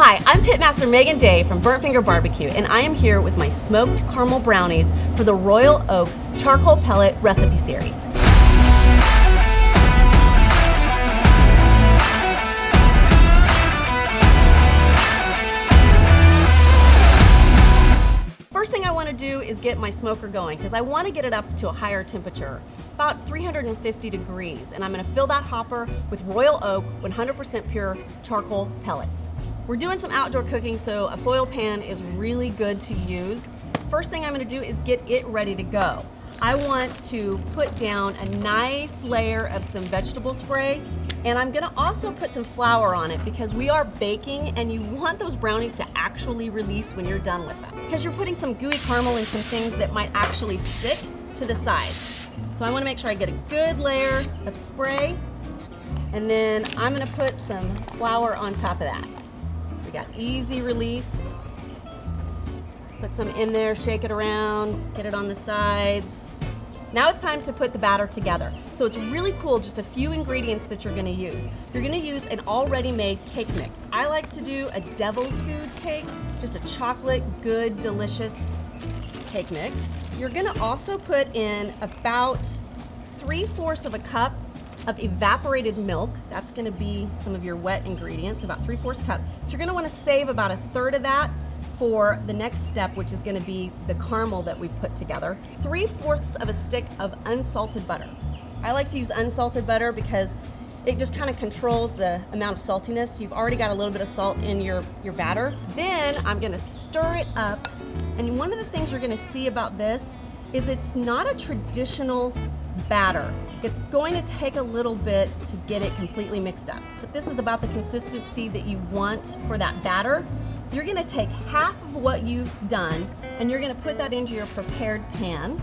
Hi, I'm Pitmaster Megan Day from Burnt Finger Barbecue, and I am here with my smoked caramel brownies for the Royal Oak Charcoal Pellet Recipe Series. First thing I want to do is get my smoker going because I want to get it up to a higher temperature, about 350 degrees, and I'm going to fill that hopper with Royal Oak 100% pure charcoal pellets. We're doing some outdoor cooking, so a foil pan is really good to use. First thing I'm going to do is get it ready to go. I want to put down a nice layer of some vegetable spray, and I'm going to also put some flour on it because we are baking and you want those brownies to actually release when you're done with them, because you're putting some gooey caramel and some things that might actually stick to the sides. So I want to make sure I get a good layer of spray, and then I'm going to put some flour on top of that. We got easy release. Put some in there, shake it around, get it on the sides. Now it's time to put the batter together. So it's really cool, just a few ingredients that you're gonna use. You're gonna use an already made cake mix. I like to do a devil's food cake, just a chocolate, good, delicious cake mix. You're gonna also put in about 3/4 of a cup of evaporated milk. That's gonna be some of your wet ingredients, about 3/4 cup. But you're gonna wanna save about 1/3 of that for the next step, which is gonna be the caramel that we put together. 3/4 of a stick of unsalted butter. I like to use unsalted butter because it just kind of controls the amount of saltiness. You've already got a little bit of salt in your batter. Then I'm gonna stir it up. And one of the things you're gonna see about this is it's not a traditional batter. It's going to take a little bit to get it completely mixed up. So this is about the consistency that you want for that batter. You're gonna take half of what you've done and you're gonna put that into your prepared pan.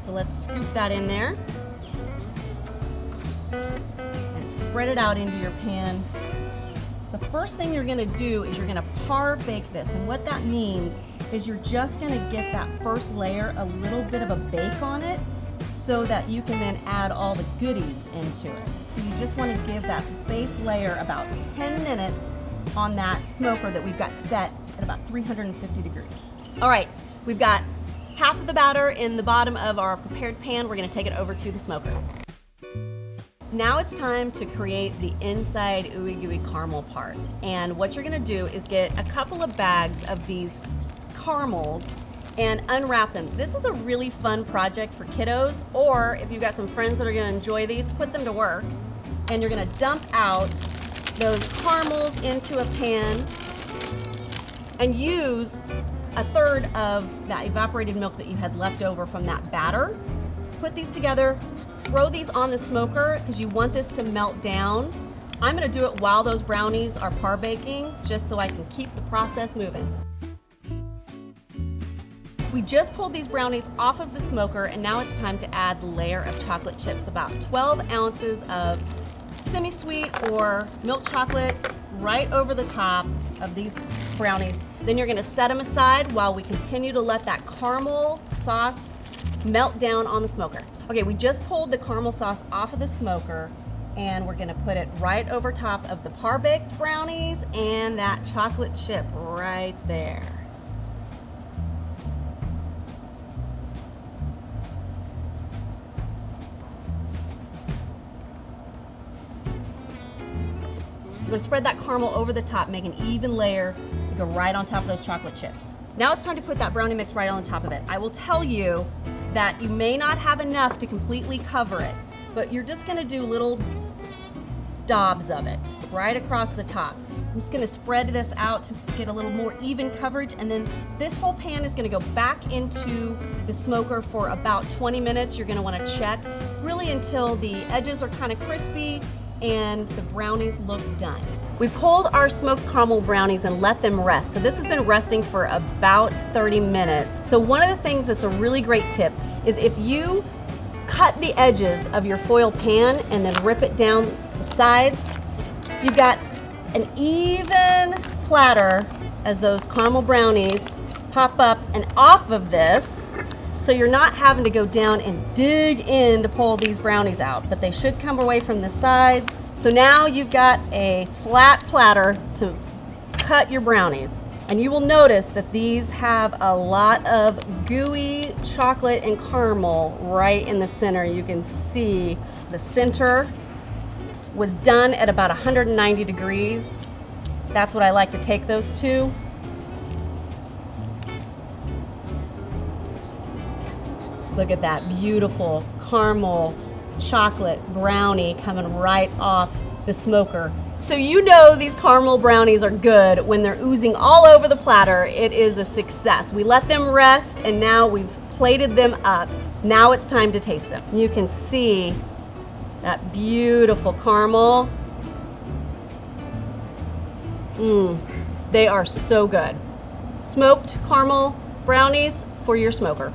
So let's scoop that in there and spread it out into your pan. So the first thing you're gonna do is you're gonna par bake this, and what that means is you're just gonna get that first layer a little bit of a bake on it so that you can then add all the goodies into it. So you just wanna give that base layer about 10 minutes on that smoker that we've got set at about 350 degrees. All right, we've got half of the batter in the bottom of our prepared pan. We're gonna take it over to the smoker. Now it's time to create the inside ooey gooey caramel part. And what you're gonna do is get a couple of bags of these caramels and unwrap them. This is a really fun project for kiddos, or if you've got some friends that are gonna enjoy these, put them to work. And you're gonna dump out those caramels into a pan and use 1/3 of that evaporated milk that you had left over from that batter. Put these together, throw these on the smoker because you want this to melt down. I'm gonna do it while those brownies are par baking, just so I can keep the process moving. We just pulled these brownies off of the smoker, and now it's time to add the layer of chocolate chips, about 12 ounces of semi-sweet or milk chocolate right over the top of these brownies. Then you're gonna set them aside while we continue to let that caramel sauce melt down on the smoker. Okay, we just pulled the caramel sauce off of the smoker, and we're gonna put it right over top of the par-baked brownies and that chocolate chip right there. You're gonna spread that caramel over the top, make an even layer, and go right on top of those chocolate chips. Now it's time to put that brownie mix right on top of it. I will tell you that you may not have enough to completely cover it, but you're just gonna do little daubs of it right across the top. I'm just gonna spread this out to get a little more even coverage, and then this whole pan is gonna go back into the smoker for about 20 minutes. You're gonna wanna check really until the edges are kind of crispy and the brownies look done. We pulled our smoked caramel brownies and let them rest. So this has been resting for about 30 minutes. So one of the things that's a really great tip is if you cut the edges of your foil pan and then rip it down the sides, you've got an even platter as those caramel brownies pop up and off of this. So you're not having to go down and dig in to pull these brownies out, but they should come away from the sides. So now you've got a flat platter to cut your brownies. And you will notice that these have a lot of gooey chocolate and caramel right in the center. You can see the center was done at about 190 degrees. That's what I like to take those to. Look at that beautiful caramel chocolate brownie coming right off the smoker. So you know these caramel brownies are good when they're oozing all over the platter. It is a success. We let them rest and now we've plated them up. Now it's time to taste them. You can see that beautiful caramel. They are so good. Smoked caramel brownies for your smoker.